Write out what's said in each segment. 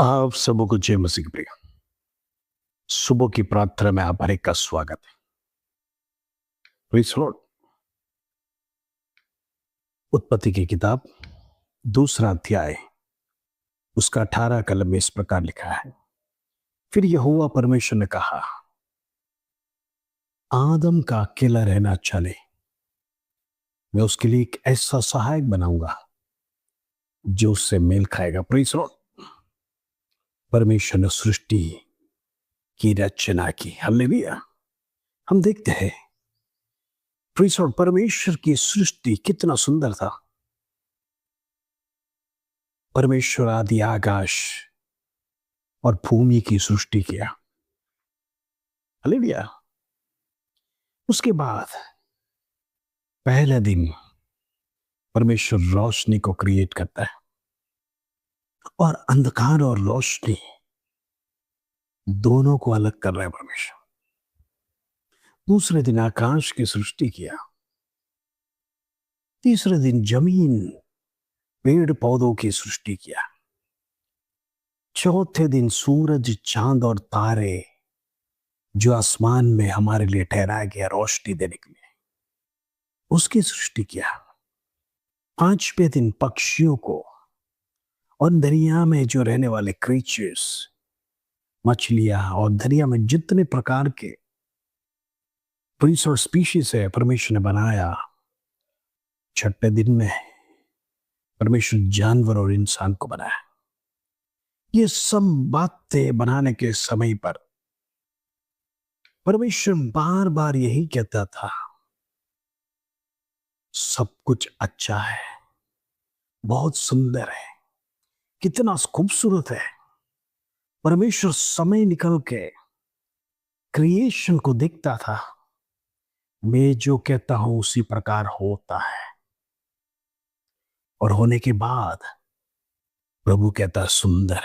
आप सबों को जय मसीह की प्रिय। सुबह की प्रार्थना में आप हर एक का स्वागत है। Praise Lord. उत्पत्ति की किताब दूसरा अध्याय उसका 18 कलम में इस प्रकार लिखा है। फिर यहोवा परमेश्वर ने कहा, आदम का अकेला रहना अच्छा नहीं, मैं उसके लिए एक ऐसा सहायक बनाऊंगा जो उससे मेल खाएगा। Praise Lord. परमेश्वर ने सृष्टि की रचना की। हालेलुया। हम देखते हैं प्रेज़ लॉर्ड, परमेश्वर की सृष्टि कितना सुंदर था। परमेश्वर आदि आकाश और भूमि की सृष्टि किया। हालेलुया। उसके बाद पहले दिन परमेश्वर रोशनी को क्रिएट करता है और अंधकार और रोशनी दोनों को अलग कर रहा है परमेश्वर। दूसरे दिन आकाश की सृष्टि किया। तीसरे दिन जमीन, पेड़ पौधों की सृष्टि किया। चौथे दिन सूरज, चांद और तारे जो आसमान में हमारे लिए ठहराया गया रोशनी देने के लिए, उसकी सृष्टि किया। पांचवें दिन पक्षियों को और दरिया में जो रहने वाले क्रीचर्स, मछलियां और दरिया में जितने प्रकार के प्रीस और स्पीशीज है परमेश्वर ने बनाया। छठे दिन में परमेश्वर जानवर और इंसान को बनाया। ये सब बातें बनाने के समय पर परमेश्वर बार बार यही कहता था, सब कुछ अच्छा है, बहुत सुंदर है, कितना खूबसूरत है। परमेश्वर समय निकल के क्रिएशन को देखता था। मैं जो कहता हूं उसी प्रकार होता है। और होने के बाद प्रभु कहता, सुंदर,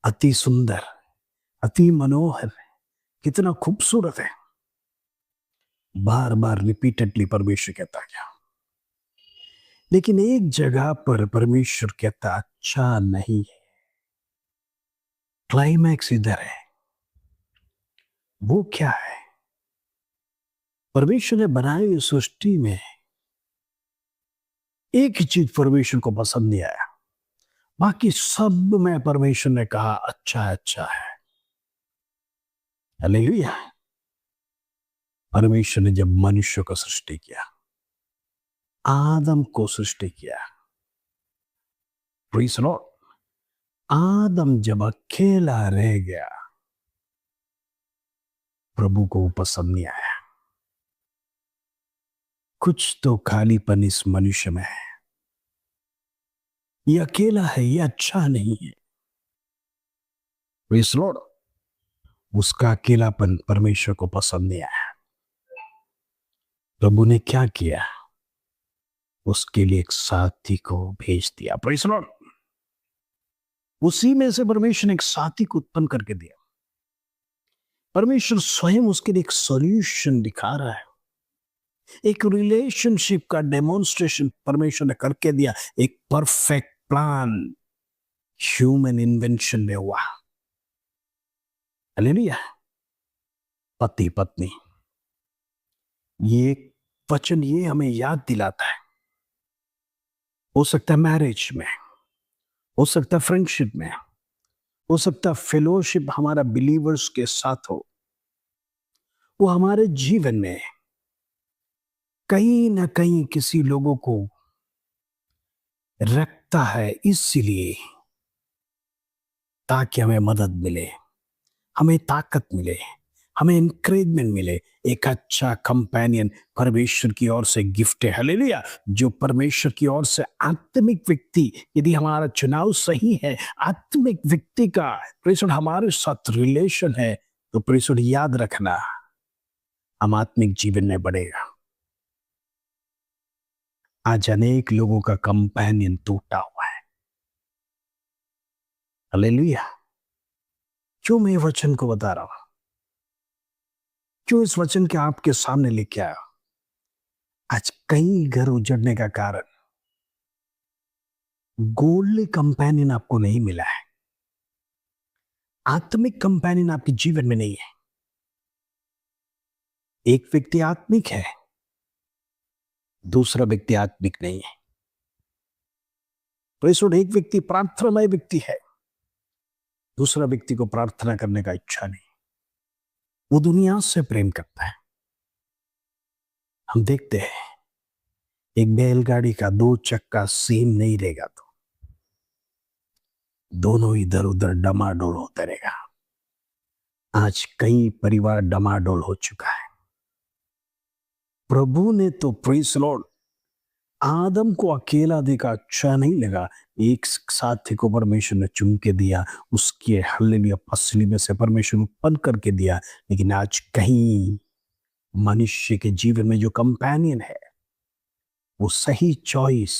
अति सुंदर, अति मनोहर, कितना खूबसूरत है। बार बार रिपीटेडली परमेश्वर कहता गया। लेकिन एक जगह पर परमेश्वर कहता अच्छा नहीं है। क्लाइमैक्स इधर है। वो क्या है? परमेश्वर ने बनाई हुई सृष्टि में एक ही चीज परमेश्वर को पसंद नहीं आया। बाकी सब में परमेश्वर ने कहा अच्छा है, अच्छा है। हालेलुया। परमेश्वर ने जब मनुष्य को सृष्टि किया, आदम को सृष्टि किया, प्रेज़ लॉर्ड, आदम जब अकेला रह गया, प्रभु को वो पसंद नहीं आया। कुछ तो खालीपन इस मनुष्य में है। ये अकेला है, ये अच्छा नहीं है। Praise Lord. उसका अकेलापन परमेश्वर को पसंद नहीं आया। प्रभु ने क्या किया? उसके लिए एक साथी को भेज दिया। Praise Lord. उसी में से परमेश्वर ने एक साथी को उत्पन्न करके दिया। परमेश्वर स्वयं उसके लिए एक सॉल्यूशन दिखा रहा है। एक रिलेशनशिप का डेमोन्स्ट्रेशन परमेश्वर ने करके दिया। एक परफेक्ट प्लान ह्यूमन इन्वेंशन में हुआ। हालेलुया। पति पत्नी, ये वचन ये हमें याद दिलाता है। हो सकता है मैरिज में, हो सकता है फ्रेंडशिप में, हो सकता है फेलोशिप हमारा बिलीवर्स के साथ हो, वो हमारे जीवन में कहीं ना कहीं किसी लोगों को रखता है, इसलिए ताकि हमें मदद मिले, हमें ताकत मिले, हमें इंकरेजमेंट मिले। एक अच्छा कंपेनियन परमेश्वर की ओर से गिफ्ट है। हालेलुया। जो परमेश्वर की ओर से आत्मिक व्यक्ति, यदि हमारा चुनाव सही है, आत्मिक व्यक्ति का प्रेषण हमारे साथ रिलेशन है, तो प्रेषण याद रखना, हम आत्मिक जीवन में बढ़ेगा। आज अनेक लोगों का कंपेनियन टूटा हुआ है। हालेलुया। क्यों मैं वचन को बता रहा हूं? क्यों इस वचन के आपके सामने लेके आया? आज कई घर उजड़ने का कारण गोल्डली कंपेनियन आपको नहीं मिला है। आत्मिक कंपेनियन आपके जीवन में नहीं है। एक व्यक्ति आत्मिक है, दूसरा व्यक्ति आत्मिक नहीं है। तो इस वक्त एक व्यक्ति प्रार्थनामय व्यक्ति है, दूसरा व्यक्ति को प्रार्थना करने का इच्छा नहीं। वो दुनिया से प्रेम करता है। हम देखते हैं एक बैलगाड़ी का 2 चक्का सेम नहीं रहेगा तो दोनों इधर उधर डमाडोल होते रहेगा। आज कई परिवार डमाडोल हो चुका है। प्रभु ने तो प्रेज़ लॉर्ड आदम को अकेला देखा, अच्छा नहीं लगा। एक साथी को परमेश्वर ने चुन के दिया, उसके हल्लेलुया पसली में से परमेश्वर उत्पन्न करके दिया। लेकिन आज कहीं मनुष्य के जीवन में जो कंपेनियन है वो सही चॉइस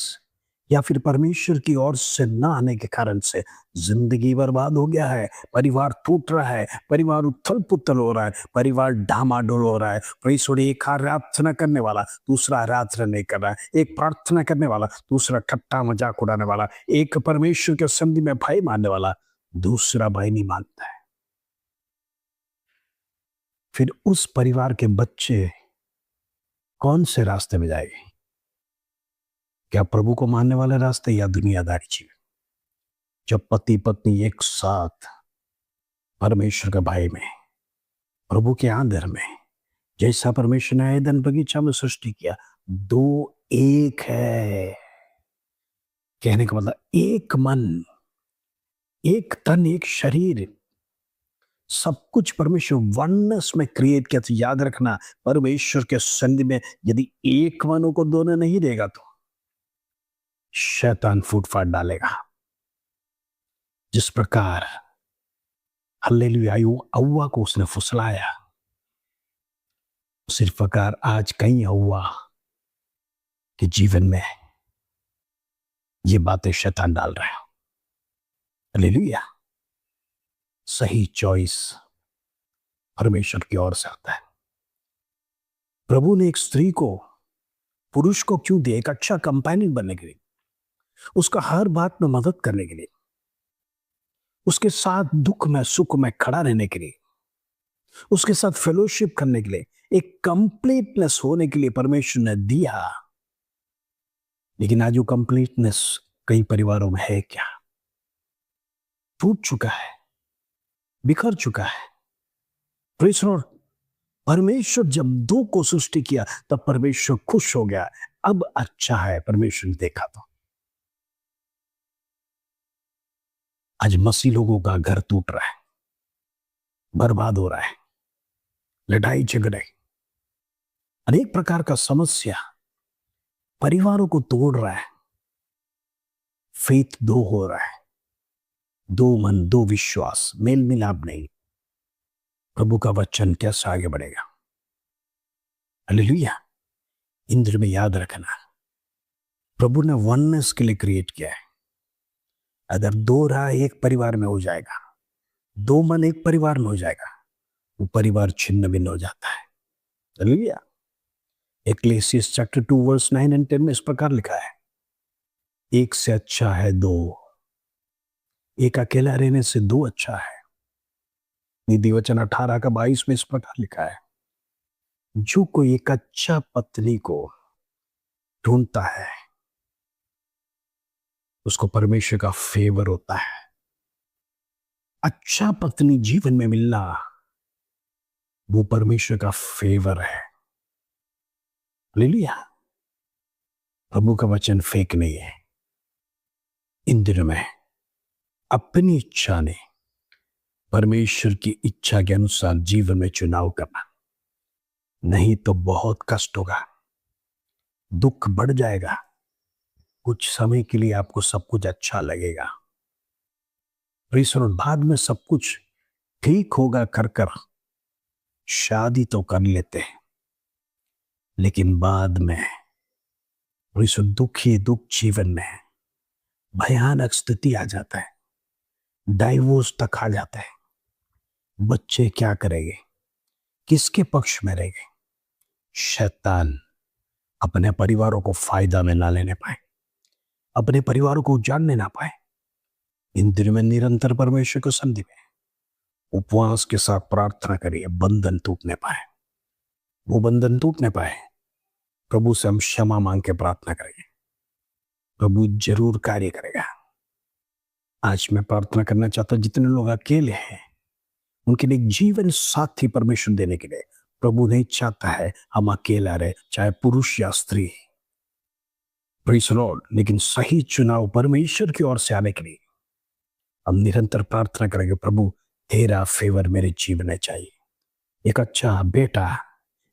या फिर परमेश्वर की ओर से ना आने के कारण से जिंदगी बर्बाद हो गया है। परिवार टूट रहा है, परिवार उथल पुथल हो रहा है, परिवार डामाडोल हो रहा है। परमेश्वर एक आराधना करने वाला दूसरा आराधना नहीं कर रहा है, एक प्रार्थना करने वाला दूसरा ठट्टा मजाक उड़ाने वाला, एक परमेश्वर के संधि में भाई मानने वाला दूसरा भाई नहीं मानता है। फिर उस परिवार के बच्चे कौन से रास्ते में जाएंगे? क्या प्रभु को मानने वाले रास्ते या दुनियादारी जीवन? जब पति पत्नी एक साथ परमेश्वर के भय में, प्रभु के आदर में, जैसा परमेश्वर ने एदन बगीचा में सृष्टि किया, 2 एक है। कहने का मतलब एक मन, एक तन, एक शरीर, सब कुछ परमेश्वर वननेस में क्रिएट किया। तो याद रखना, परमेश्वर के संधि में यदि एक मनों को दोनों नहीं देगा तो शैतान फूट फाट डालेगा। जिस प्रकार हल्लेलुया हव्वा को उसने फुसलाया, उसी प्रकार आज कई हव्वा के जीवन में ये बातें शैतान डाल रहा है। हल्लेलुया। सही चॉइस परमेश्वर की ओर से आता है। प्रभु ने एक स्त्री को, पुरुष को क्यों दिया? एक अच्छा कंपेनियन बनने के लिए, उसका हर बात में मदद करने के लिए, उसके साथ दुख में सुख में खड़ा रहने के लिए, उसके साथ फेलोशिप करने के लिए, एक कंप्लीटनेस होने के लिए परमेश्वर ने दिया। लेकिन आज वो कंप्लीटनेस कई परिवारों में है क्या? टूट चुका है, बिखर चुका है। Praise Lord. परमेश्वर जब 2 को सृष्टि किया तब परमेश्वर खुश हो गया। अब अच्छा है, परमेश्वर ने देखा तो। आज मसीह लोगों का घर टूट रहा है, बर्बाद हो रहा है, लड़ाई झगड़े, अनेक प्रकार का समस्या परिवारों को तोड़ रहा है। फेथ 2 हो रहा है, 2 मन 2 विश्वास, मेल मिलाप नहीं। प्रभु का वचन कैसे आगे बढ़ेगा? हालेलुया। इंद्र में याद रखना, प्रभु ने वननेस के लिए क्रिएट किया है। अगर 2 रहा एक परिवार में हो जाएगा, 2 मन एक परिवार में हो जाएगा, वो परिवार छिन्न भिन्न हो जाता है। हालेलुया। इक्लेसियस चैप्टर 2 वर्स 9 और 10 में इस प्रकार लिखा है, एक से अच्छा है 2, एक अकेला रहने से 2 अच्छा है। नीति वचन 18 का 22 में इस प्रकार लिखा है, जो कोई एक अच्छा पत्नी को ढूंढता है उसको परमेश्वर का फेवर होता है। अच्छा पत्नी जीवन में मिलना वो परमेश्वर का फेवर है। हालेलुया। प्रभु का वचन फेक नहीं है। इन दिनों में अपनी इच्छा ने परमेश्वर की इच्छा के अनुसार जीवन में चुनाव करना, नहीं तो बहुत कष्ट होगा, दुख बढ़ जाएगा। कुछ समय के लिए आपको सब कुछ अच्छा लगेगा, और बाद में सब कुछ ठीक होगा कर कर शादी तो कर लेते हैं, लेकिन बाद में दुख ही दुख जीवन में भयानक स्थिति आ जाता है, डाइवोर्स तक आ जाता है। बच्चे क्या करेंगे? किसके पक्ष में रहेंगे? शैतान अपने परिवारों को फायदा में ना लेने पाए, अपने परिवारों को उजाड़ने ना पाए। इन दिनों में निरंतर परमेश्वर को संधि में उपवास के साथ प्रार्थना करिए, बंधन टूटने पाए, वो बंधन टूटने पाए। प्रभु से हम क्षमा मांग के प्रार्थना करेंगे, प्रभु जरूर कार्य करेगा। आज मैं प्रार्थना करना चाहता हूं, जितने लोग अकेले हैं उनके लिए एक जीवन साथी परमेश्वर देने के लिए। प्रभु नहीं चाहता है हम अकेला रहे, चाहे पुरुष या स्त्री। Praise the Lord. लेकिन सही चुनाव परमेश्वर की ओर से आने के लिए हम निरंतर प्रार्थना करेंगे, प्रभु तेरा फेवर मेरे जीवन में चाहिए। एक अच्छा बेटा,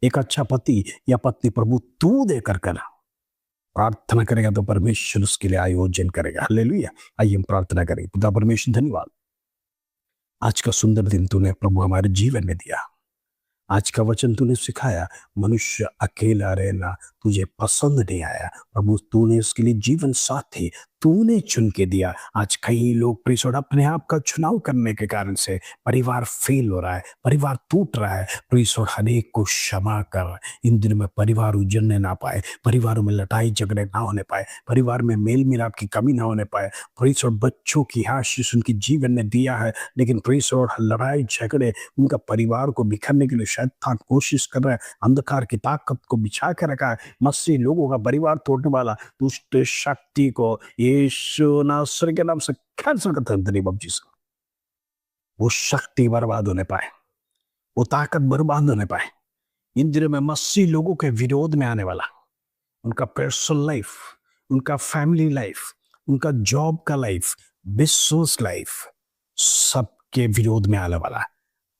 एक अच्छा पति या पत्नी प्रभु तू देकर कर प्रार्थना करेगा तो परमेश्वर उसके लिए आयोजन करेगा। हालेलुया। आइए हम प्रार्थना करें। पिता परमेश्वर, धन्यवाद आज का सुंदर दिन तूने प्रभु हमारे जीवन में दिया। आज का वचन तूने सिखाया, मनुष्य अकेला रहना तुझे पसंद नहीं आया। प्रभु तूने उसके लिए जीवन साथी तूने चुन के दिया। आज कई लोग प्रिसोड अपने आप का चुनाव करने के कारण से परिवार फेल हो रहा है, परिवार टूट रहा है। प्रिसोड हरेक को क्षमा कर। इन दिनों में परिवार उजड़ने ना पाए, परिवारों में लड़ाई झगड़े ना होने पाए, परिवार में मेल मिलाप की कमी ना होने पाए। प्रिसोड बच्चों की आशीष उनके जीवन ने दिया है, लेकिन प्रिसोड लड़ाई झगड़े उनका परिवार को बिखरने के लिए शैतान कोशिश कर रहा है, अंधकार की ताकत को बिछा के रखा है। मसीह लोगों का परिवार तोड़ने वाला दुष्ट शक्ति को यीशु नासरी के नाम से कैंसिल करते हैं, in the name of Jesus. वो शक्ति बर्बाद होने पाए, वो ताकत बर्बाद होने पाए। इन दिनों में मसीह लोगों के विरोध में आने वाला, उनका पर्सनल लाइफ, उनका फैमिली लाइफ, उनका जॉब का लाइफ, बिजनेस लाइफ, सबके विरोध में आने वाला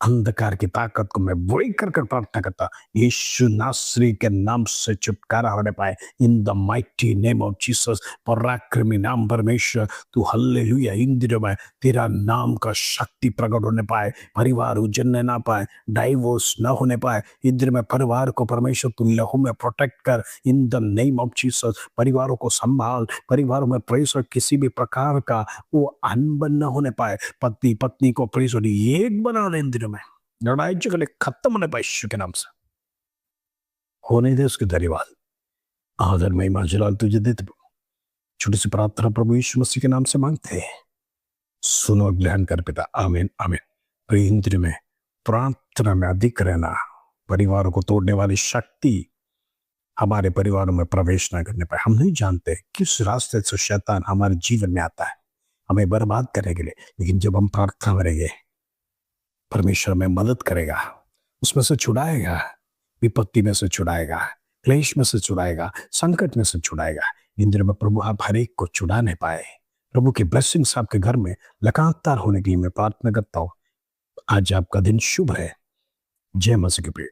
अंधकार की ताकत को मैं ब्रेक कर प्रार्थना करता, यीशु नासरी के नाम से छुटकारा होने पाए। In the mighty name of Jesus. पराक्रमी नाम परमेश्वर तू, हालेलुया। इन दिनों में तेरा नाम का शक्ति प्रकट होने पाए, परिवार उजड़ने ना पाए, डाइवोर्स ना होने पाए। इन दिनों में परिवार को परमेश्वर तू लहू में प्रोटेक्ट कर। In the name of Jesus परिवारों को संभाल, परिवारों में प्रेसर किसी भी प्रकार का वो अनबन न होने पाए। पति पत्नी को प्रेसर एक बना ले, इन दिनों में लड़ाई झगड़े खत्म होने पाए यीशु के नाम से। होने दे उसके धन्यवाद, आदर महिमा जलाल तुझे देते। छोटी सी प्रार्थना प्रभु यीशु मसीह के नाम से मांगते हैं, सुनो ग्रहण कर पिता। आमीन आमीन। इंद्र में प्रार्थना में अधिक रहना, परिवारों को तोड़ने वाली शक्ति हमारे परिवारों में प्रवेश न करने पाए। हम नहीं जानते किस रास्ते से शैतान हमारे जीवन में आता है हमें बर्बाद करने के लिए, लेकिन जब हम प्रार्थना करेंगे परमेश्वर में मदद करेगा, उसमें से छुड़ाएगा, विपत्ति में से छुड़ाएगा, क्लेश में से छुड़ाएगा, संकट में से छुड़ाएगा। इन दिनों में प्रभु आप हर एक को छुड़ाने पाए। प्रभु की ब्लेसिंग्स आपके घर में लगातार होने के लिए मैं प्रार्थना करता हूँ। आज आपका दिन शुभ है। जय मसीह की प्रिय।